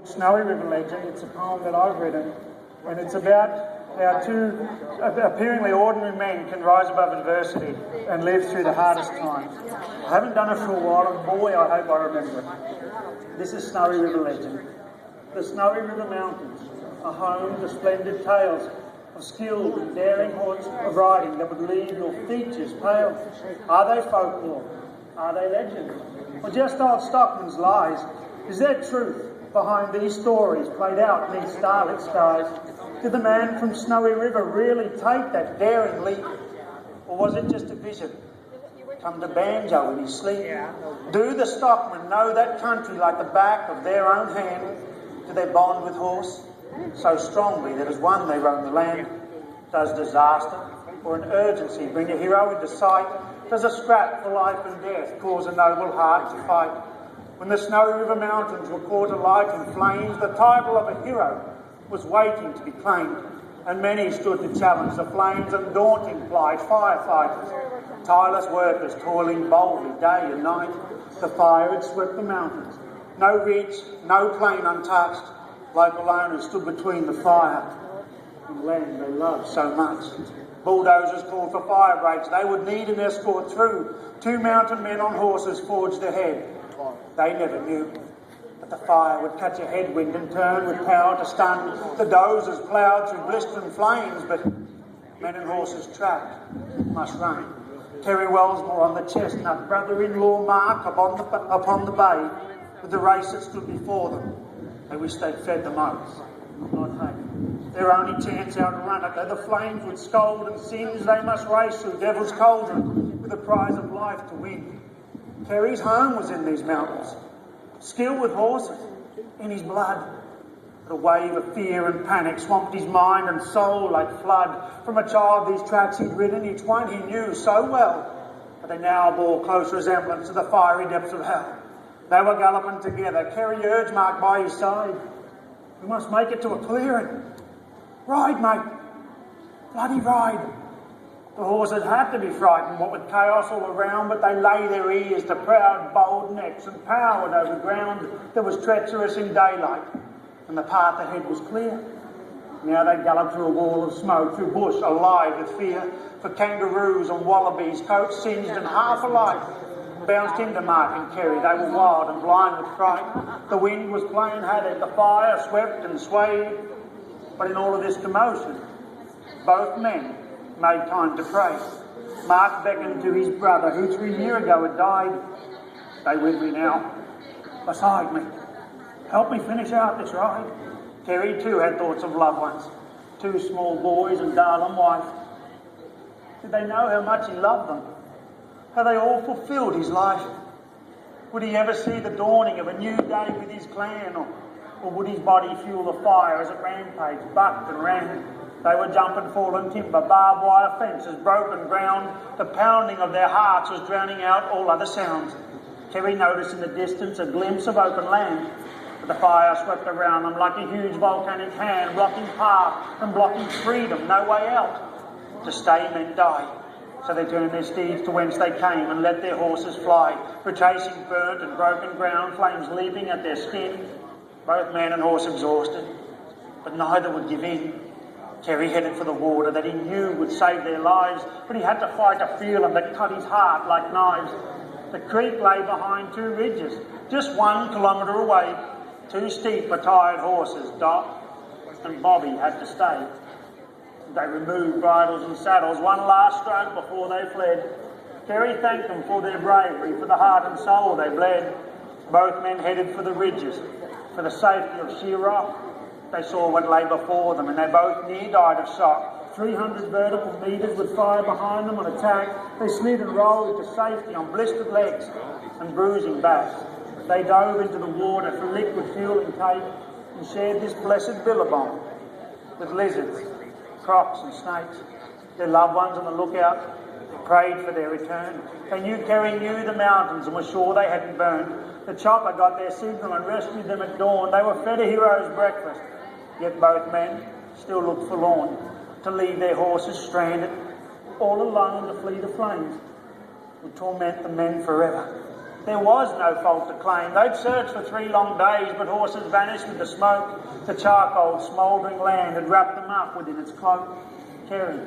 Snowy River Legend. It's a poem that I've written, and it's about how two appearingly ordinary men can rise above adversity and live through the hardest times. I haven't done it for a while, and boy, I hope I remember it. This is Snowy River Legend. The Snowy River Mountains are home to splendid tales of skilled and daring horse riding that would leave your features pale. Are they folklore? Are they legends? Or just old stockman's lies? Is there truth behind these stories played out beneath starlit skies? Did the man from Snowy River really take that daring leap? Or was it just a vision come to banjo in his sleep? Do the stockmen know that country like the back of their own hand? Do they bond with horse so strongly that as one they roam the land? Does disaster or an urgency bring a hero into sight? Does a scrap for life and death cause a noble heart to fight? When the Snowy River Mountains were caught alight in flames, the title of a hero was waiting to be claimed, and many stood to challenge the flames and daunting plight. Firefighters, tireless workers toiling boldly day and night. The fire had swept the mountains, no ridge, no plain untouched. Local owners stood between the fire and land they loved so much. Bulldozers called for fire breaks. They would need an escort through. 2 mountain men on horses forged ahead. They never knew that the fire would catch a headwind and turn with power to stun. The dozers ploughed through blistering flames, but men and horses trapped must run. Terry Wellsmore on the chestnut, brother-in-law Mark upon the bay, with the race that stood before them. They wished they'd fed them oats, not hay. Their only chance outrun it, though the flames would scold and singe, they must race through Devil's Cauldron with the prize of life to win. Terry's home was in these mountains, skill with horses in his blood. But a wave of fear and panic swamped his mind and soul like flood. From a child these tracks he'd ridden, each one he knew so well, but they now bore close resemblance to the fiery depths of hell. They were galloping together, Kerry urged Mark by his side. We must make it to a clearing. Ride, mate. Bloody ride. The horses had to be frightened, what with chaos all around, but they lay their ears to proud, bold necks and powered over ground that was treacherous in daylight, and the path ahead was clear. Now they galloped through a wall of smoke, through bush alive with fear, for kangaroos and wallabies, coats singed and half alive, bounced into Mark and Kerry. They were wild and blind with fright. The wind was playing havoc, the fire swept and swayed, but in all of this commotion, both men made time to pray. Mark beckoned to his brother, who 3 years ago had died. Stay with me now, beside me. Help me finish out this ride. Terry too had thoughts of loved ones, 2 small boys and darling wife. Did they know how much he loved them? Had they all fulfilled his life? Would he ever see the dawning of a new day with his clan, or would his body fuel the fire as it rampaged, bucked and ran? They were jumping fallen timber, barbed wire fences, broken ground. The pounding of their hearts was drowning out all other sounds. Terry noticed in the distance a glimpse of open land, but the fire swept around them like a huge volcanic hand, blocking path and blocking freedom, no way out. To stay meant die. So they turned their steeds to whence they came and let their horses fly, retracing burnt and broken ground, flames leaping at their skin. Both man and horse exhausted, but neither would give in. Terry headed for the water that he knew would save their lives, but he had to fight a feeling that cut his heart like knives. The creek lay behind 2 ridges, just 1 kilometre away. 2 steep for tired horses, Doc and Bobby had to stay. They removed bridles and saddles, one last stroke before they fled. Terry thanked them for their bravery, for the heart and soul they bled. Both men headed for the ridges, for the safety of sheer rock. They saw what lay before them, and they both near died of shock. 300 vertical metres with fire behind them on attack. They slid and rolled to safety on blistered legs and bruising backs. They dove into the water for liquid fuel and cake and shared this blessed billabong with lizards, crocs and snakes. Their loved ones on the lookout prayed for their return. They knew Kerry knew the mountains and were sure they hadn't burned. The chopper got their signal and rescued them at dawn. They were fed a hero's breakfast. Yet both men still looked forlorn to leave their horses stranded, all alone to flee the flames would torment the men forever. There was no fault to claim. They'd searched for 3 long days, but horses vanished with the smoke. The charcoal, smouldering land had wrapped them up within its cloak. Kerry,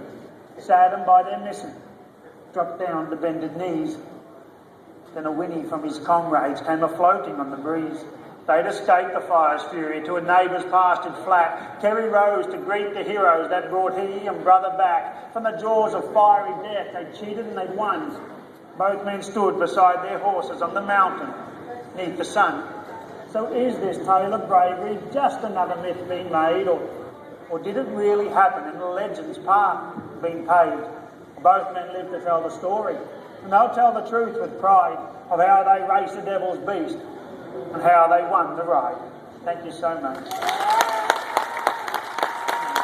saddened by their missing, dropped down to bended knees. Then a whinny from his comrades came a-floating on the breeze. They'd escaped the fire's fury to a neighbour's pastured flat. Kerry rose to greet the heroes that brought he and brother back. From the jaws of fiery death they'd cheated and they'd won. Both men stood beside their horses on the mountain, neath the sun. So is this tale of bravery just another myth being made, or did it really happen in the legend's path being paved? Both men live to tell the story, and they'll tell the truth with pride of how they raced the devil's beast and how they won the ride. Thank you so much.